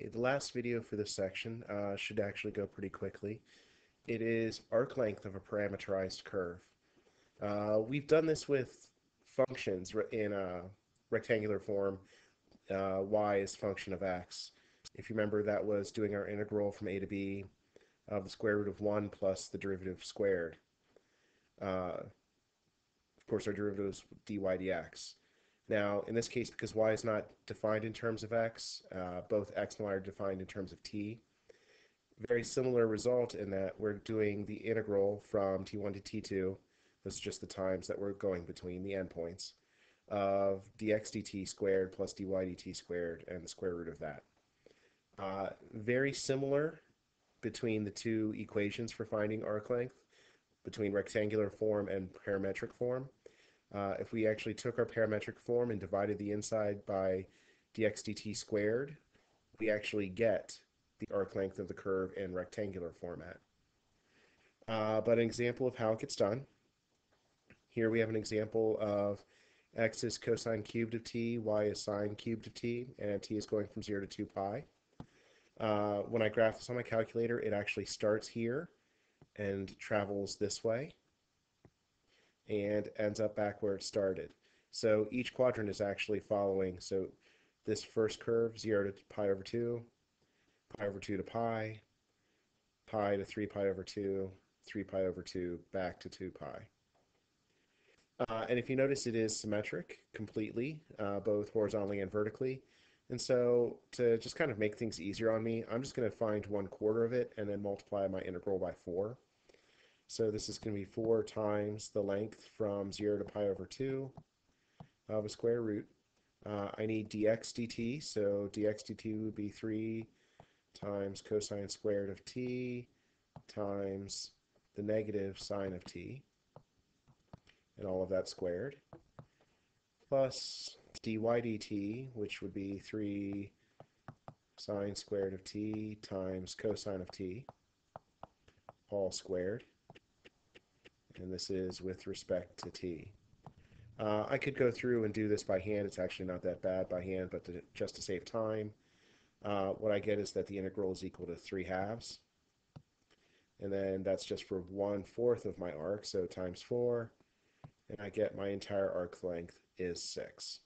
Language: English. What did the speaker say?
Okay, the last video for this section should actually go pretty quickly. It is arc length of a parameterized curve. We've done this with functions in a rectangular form. Y is function of x. If you remember, that was doing our integral from a to b of the square root of 1 plus the derivative squared. Of course, our derivative is dy dx. Now, in this case, because y is not defined in terms of x, both x and y are defined in terms of t. Very similar result in that we're doing the integral from t1 to t2. This is just the times that we're going between the endpoints of dx dt squared plus dy dt squared and the square root of that. Very similar between the two equations for finding arc length, between rectangular form and parametric form. If we actually took our parametric form and divided the inside by dx dt squared, we actually get the arc length of the curve in rectangular format. But an example of how it gets done. Here we have an example of x is cosine cubed of t, y is sine cubed of t, and t is going from 0 to 2 pi. When I graph this on my calculator, it actually starts here and travels this way and ends up back where it started. So each quadrant is actually following. So this first curve, 0 to pi over 2, pi over 2 to pi, pi to 3 pi over 2, 3 pi over 2, back to 2 pi. And if you notice, it is symmetric completely, both horizontally and vertically. And so to just kind of make things easier on me, I'm just going to find 1/4 of it and then multiply my integral by 4. So this is going to be 4 times the length from 0 to pi over 2 of a square root. I need dx dt, so dx dt would be 3 times cosine squared of t times the negative sine of t, and all of that squared, plus dy dt, which would be 3 sine squared of t times cosine of t, all squared, and this is with respect to t. I could go through and do this by hand. It's actually not that bad by hand, but just to save time, what I get is that the integral is equal to 3/2. And then that's just for 1/4 of my arc, so times 4, and I get my entire arc length is 6.